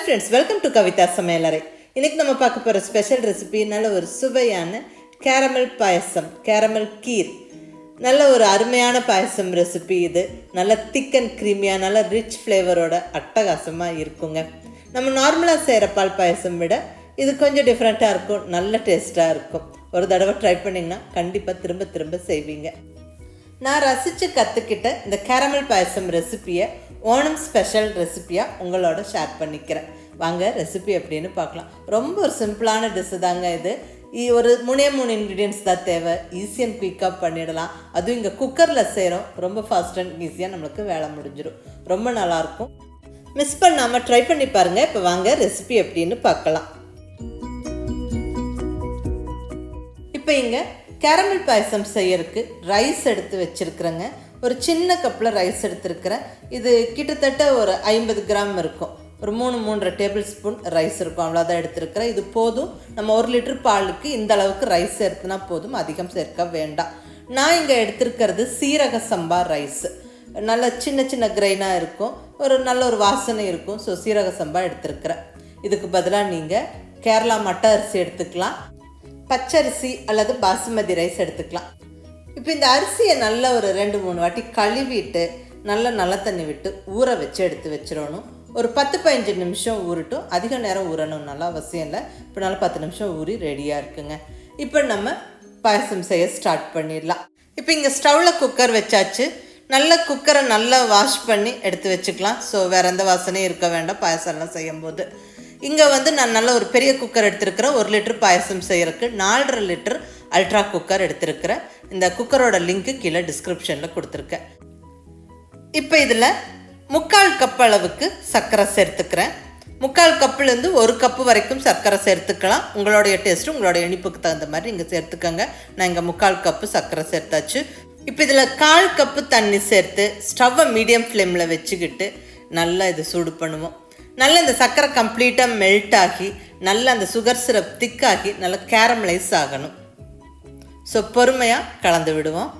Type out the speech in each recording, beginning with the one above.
friends, welcome to Kavithasamayalarai. இன்னைக்கு நம்ம பார்க்க போற ஸ்பெஷல் ரெசிபி நல்ல ஒரு சுவையான Caramelpayasam, caramel kheer. நல்ல ஒரு அருமையான பாயசம் ரெசிபி இது. நல்ல திக் அண்ட் க்ரீமியா, நல்ல ரிச் ஃப்ளேவரோட அட்டகாசமா இருக்குங்க. நம்ம நார்மலா செய்யற பால் பாயசம் விட இது கொஞ்சம் டிஃப்ரெண்டா இருக்கும், நல்ல டேஸ்டா இருக்கும். ஒரு தடவை ட்ரை பண்ணீங்கன்னா கண்டிப்பா திரும்ப திரும்ப செய்வீங்க. நான் ரசித்து கற்றுக்கிட்ட இந்த கேரமல் பாயசம் ரெசிப்பியை ஓணம் ஸ்பெஷல் ரெசிப்பியாக உங்களோட ஷேர் பண்ணிக்கிறேன். வாங்க ரெசிபி எப்படின்னு பார்க்கலாம். ரொம்ப ஒரு சிம்பிளான டிஷ்ஷு தாங்க இது. ஒரு 3 இன்க்ரீடியன்ட்ஸ் தான் தேவை. ஈஸி அண்ட் குயிக்காக பண்ணிடலாம். அதுவும் இங்கே குக்கரில் செய்கிறோம். ரொம்ப ஃபாஸ்ட் அண்ட் ஈஸியாக நம்மளுக்கு வேலை முடிஞ்சிடும். ரொம்ப நல்லாயிருக்கும். மிஸ் பண்ணாமல் ட்ரை பண்ணி பாருங்கள். இப்போ வாங்க ரெசிபி எப்படின்னு பார்க்கலாம். இப்போ இங்கே கேரமல் பாயசம் செய்யறதுக்கு ரைஸ் எடுத்து வச்சுருக்குறேங்க. ஒரு சின்ன கப்பில் ரைஸ் எடுத்துருக்கிறேன். இது கிட்டத்தட்ட ஒரு 50 கிராம் இருக்கும். ஒரு 3-3.5 டேபிள் ஸ்பூன் ரைஸ் இருக்கும். அவ்வளோதான் எடுத்துருக்கிறேன். இது போதும். நம்ம 1 லிட்டர் பாலுக்கு இந்த அளவுக்கு ரைஸ் எடுத்துனா போதும், அதிகம் சேர்க்க வேண்டாம். நான் இங்கே எடுத்துருக்கிறது சீரக சம்பா ரைஸ். நல்ல சின்ன சின்ன கிரைனாக இருக்கும், நல்ல ஒரு வாசனை இருக்கும். ஸோ சீரக சம்பா எடுத்துருக்கிறேன். இதுக்கு பதிலாக நீங்கள் கேரளா மட்டை அரிசி எடுத்துக்கலாம், பச்சரிசி அல்லது பாசுமதி ரைஸ் எடுத்துக்கலாம். இப்போ இந்த அரிசியை நல்லா ஒரு 2-3 வாட்டி கழுவிட்டு நல்ல தண்ணி விட்டு ஊற வச்சு எடுத்து வச்சிடணும். ஒரு 10-15 நிமிஷம் ஊறட்டும். அதிக நேரம் ஊறணும்னால அவசியம் இல்லை. இப்போ நல்லா 10 நிமிஷம் ஊறி ரெடியாக இருக்குங்க. இப்போ நம்ம பாயசம் செய்ய ஸ்டார்ட் பண்ணிடலாம். இப்போ இங்கே ஸ்டவ்வில் குக்கர் வச்சாச்சு. நல்ல குக்கரை நல்லா வாஷ் பண்ணி எடுத்து வச்சுக்கலாம். ஸோ வேறு எந்த வாசனையும் இருக்க வேண்டாம் பாயசம்லாம் செய்யும்போது. இங்கே நான் நல்ல ஒரு பெரிய குக்கர் எடுத்துருக்கிறேன். 1 லிட்டர் பாயசம் செய்யறதுக்கு 4.5 லிட்டர் அல்ட்ரா குக்கர் எடுத்துருக்கிறேன். இந்த குக்கரோட லிங்க்கு கீழே டிஸ்கிரிப்ஷனில் கொடுத்துருக்கேன். இப்போ இதில் 3/4 கப் அளவுக்கு சர்க்கரை சேர்த்துக்கிறேன். 3/4 கப்புலேருந்து 1 கப்பு வரைக்கும் சர்க்கரை சேர்த்துக்கலாம். உங்களுடைய டேஸ்ட்டு உங்களோட இனிப்புக்கு தகுந்த மாதிரி நீங்கள் சேர்த்துக்கோங்க. நான் இங்கே 3/4 கப்பு சர்க்கரை சேர்த்தாச்சு. இப்போ இதில் 1/4 கப்பு தண்ணி சேர்த்து ஸ்டவ்வை மீடியம் ஃப்ளேமில் வச்சுக்கிட்டு நல்லா இது சூடு பண்ணுவோம். நல்லா இந்த சர்க்கரை கம்ப்ளீட்டாக மெல்ட் ஆகி நல்லா அந்த சுகர் சிரப் திக்காகி நல்லா கேரமலைஸ் ஆகணும். ஸோ பொறுமையாக கலந்து விடுவோம்.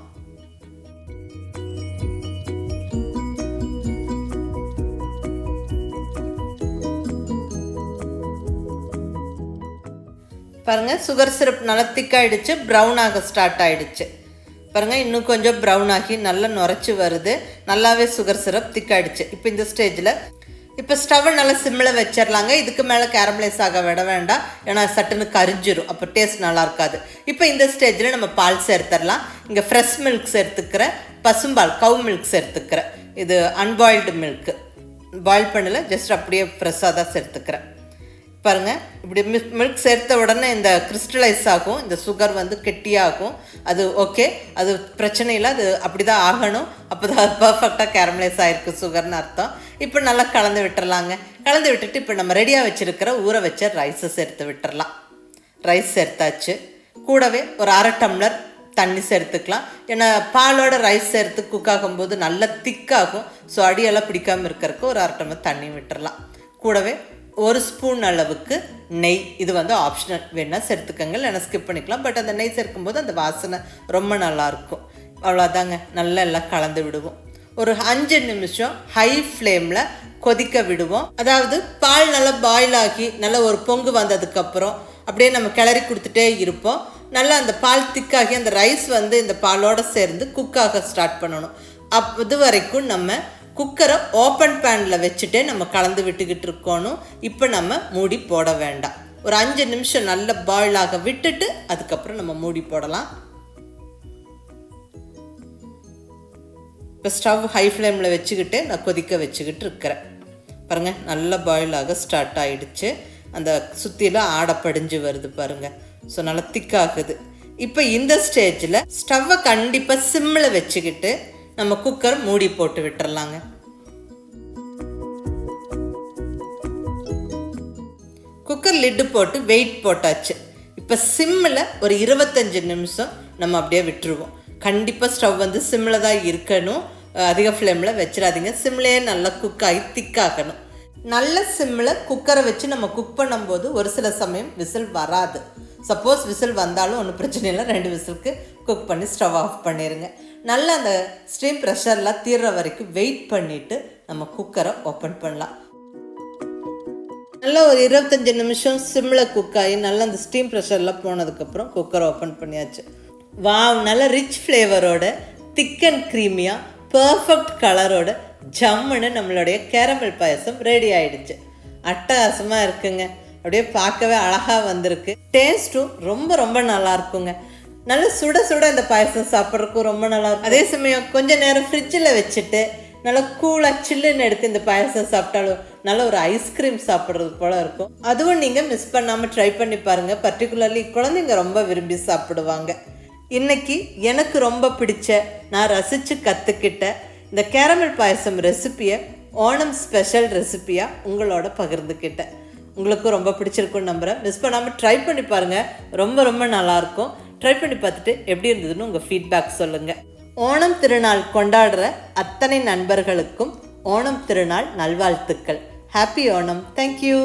பாருங்கள், சுகர் சிரப் நல்லா திக்காயிடுச்சு, ப்ரௌன் ஆக ஸ்டார்ட் ஆகிடுச்சு. பாருங்கள், இன்னும் கொஞ்சம் ப்ரௌன் ஆகி நல்லா நுரைச்சி வருது. நல்லாவே சுகர் சிரப் திக்காயிடுச்சு. இப்போ இந்த ஸ்டேஜில் இப்போ ஸ்டவ்வை நல்லா சிம்மில் வச்சிடலாங்க. இதுக்கு மேலே கேரமலைஸ் ஆக விட வேண்டாம், ஏன்னா சட்டுன்னு கரிஞ்சிரும், அப்போ டேஸ்ட் நல்லா இருக்காது. இப்போ இந்த ஸ்டேஜில் நம்ம பால் சேர்த்துடலாம். இங்கே ஃப்ரெஷ் மில்க் சேர்த்துக்கிறேன், பசும்பால் கவு மில்க் சேர்த்துக்கிறேன். இது அன்பாயில்டு மில்க்கு, பாயில் பண்ணல, ஜஸ்ட் அப்படியே ஃப்ரெஷ்ஷாக தான் சேர்த்துக்கிறேன். பாருங்கள், இப்படி மில்க் சேர்த்த உடனே இந்த கிறிஸ்டலைஸ் ஆகும், இந்த சுகர் கெட்டியாகும். அது ஓகே, அது பிரச்சனை இல்லை, அது அப்படி தான் ஆகணும். அப்போ தான் பர்ஃபெக்டாக கேரமலைஸ் ஆகிருக்கு சுகர்னு அர்த்தம். இப்போ நல்லா கலந்து விட்டுறலாங்க. கலந்து விட்டுட்டு இப்போ நம்ம ரெடியாக வச்சுருக்கிற ஊற வச்ச ரைஸை சேர்த்து விட்டுறலாம். ரைஸ் சேர்த்தாச்சு. கூடவே ஒரு 1/2 டம்ளர் தண்ணி சேர்த்துக்கலாம். ஏன்னா பாலோட ரைஸ் சேர்த்து குக் ஆகும்போது நல்லா திக்காகும். ஸோ அடியெல்லாம் பிடிக்காமல் இருக்கிறதுக்கு ஒரு 1/2 டம்ளர் தண்ணி விட்டுறலாம். கூடவே 1 ஸ்பூன் அளவுக்கு நெய். இது ஆப்ஷனல், வேணால் சேர்த்துக்கங்க, இல்லைன்னா ஸ்கிப் பண்ணிக்கலாம். பட் அந்த நெய் சேர்க்கும்போது அந்த வாசனை ரொம்ப நல்லாயிருக்கும். அவ்வளோதாங்க. நல்லா எல்லாம் கலந்து விடுவோம். ஒரு 5 நிமிஷம் ஹை ஃப்ளேமில் கொதிக்க விடுவோம். அதாவது பால் நல்லா பாயில் ஆகி நல்லா ஒரு பொங்கு வந்ததுக்கப்புறம் அப்படியே நம்ம கிளறி கொடுத்துட்டே இருப்போம். நல்லா அந்த பால் திக்காகி அந்த ரைஸ் இந்த பாலோடு சேர்ந்து குக்காக ஸ்டார்ட் பண்ணணும். இது வரைக்கும் நம்ம குக்கரை ஓப்பன் பேனில் வச்சுட்டே நம்ம கலந்து விட்டுக்கிட்டு இருக்கணும். இப்போ நம்ம மூடி போட வேண்டாம். ஒரு 5 நிமிஷம் நல்லா பாயில் ஆக விட்டுட்டு அதுக்கப்புறம் நம்ம மூடி போடலாம். இப்போ ஸ்டவ் ஹை ஃப்ளேமில் வச்சுக்கிட்டு நான் கொதிக்க வச்சுக்கிட்டு இருக்கிறேன். பாருங்கள், நல்லா பாயில் ஆக ஸ்டார்ட் ஆகிடுச்சு. அந்த சுற்றிலாம் ஆடை படிஞ்சு வருது பாருங்கள். ஸோ நல்லா திக்காகுது. இப்போ இந்த ஸ்டேஜில் ஸ்டவ்வை கண்டிப்பாக சிம்மில் வச்சுக்கிட்டு நம்ம குக்கர் மூடி போட்டு விட்டுறலாங்க. குக்கர் லிட்டு போட்டு வெயிட் போட்டாச்சு. இப்போ சிம்மில் ஒரு 25 நிமிஷம் நம்ம அப்படியே விட்டுருவோம். கண்டிப்பாக ஸ்டவ் சிம்மில் தான் இருக்கணும், அதிக ஃப்ளேமில் வச்சிடாதீங்க. சிம்லேயே நல்லா குக் ஆகி திக்காகணும். நல்ல சிம்மில் குக்கரை வச்சு நம்ம குக் பண்ணும்போது ஒரு சில சமயம் விசில் வராது. சப்போஸ் விசில் வந்தாலும் ஒன்றும் பிரச்சனை இல்லை, 2 விசிலுக்கு குக் பண்ணி ஸ்டவ் ஆஃப் பண்ணிடுங்க. நல்லா அந்த ஸ்டீம் ப்ரெஷர்லாம் தீர்ற வரைக்கும் வெயிட் பண்ணிவிட்டு நம்ம குக்கரை ஓப்பன் பண்ணலாம். நல்லா ஒரு 25 நிமிஷம் சிம்மில் குக் ஆகி நல்லா அந்த ஸ்டீம் ப்ரெஷர்லாம் போனதுக்கப்புறம் குக்கரை ஓப்பன் பண்ணியாச்சு. வாவ், நல்ல ரிச் ஃப்ளேவரோட திக் அண்ட் க்ரீமியாக பர்ஃபெக்ட் கலரோட ஜம்முன்னு நம்மளுடைய கேரமல் பாயசம் ரெடி ஆகிடுச்சு. அட்டகாசமாக இருக்குங்க. அப்படியே பார்க்கவே அழகாக வந்திருக்கு. டேஸ்ட்டும் ரொம்ப ரொம்ப நல்லா இருக்குங்க. நல்லா சுட சுட இந்த பாயசம் சாப்பிட்றதுக்கும் ரொம்ப நல்லாயிருக்கும். அதே சமயம் கொஞ்சம் நேரம் ஃப்ரிட்ஜில் வச்சுட்டு நல்லா கூலாக சில்லுன்னு எடுத்து இந்த பாயசம் சாப்பிட்டாலும் நல்ல ஒரு ஐஸ்கிரீம் சாப்பிட்றது போல் இருக்கும். அதுவும் நீங்கள் மிஸ் பண்ணாமல் ட்ரை பண்ணி பாருங்கள். பர்டிகுலர்லி குழந்தைங்க ரொம்ப விரும்பி சாப்பிடுவாங்க. இன்றைக்கி எனக்கு ரொம்ப பிடிச்ச, நான் ரசித்து கற்றுக்கிட்ட இந்த கேரமல் பாயசம் ரெசிப்பியை ஓணம் ஸ்பெஷல் ரெசிப்பியாக உங்களோட பகிர்ந்துக்கிட்டேன். உங்களுக்கும் ரொம்ப பிடிச்சிருக்குன்னு நம்புகிறேன். மிஸ் பண்ணாமல் ட்ரை பண்ணி பாருங்கள். ரொம்ப ரொம்ப நல்லாயிருக்கும். ட்ரை பண்ணி பார்த்துட்டு எப்படி இருந்ததுன்னு உங்கள் ஃபீட்பேக் சொல்லுங்கள். ஓணம் திருநாள் கொண்டாடுற அத்தனை நண்பர்களுக்கும் ஓணம் திருநாள் நல்வாழ்த்துக்கள். ஹாப்பி ஓணம். தேங்க்யூ.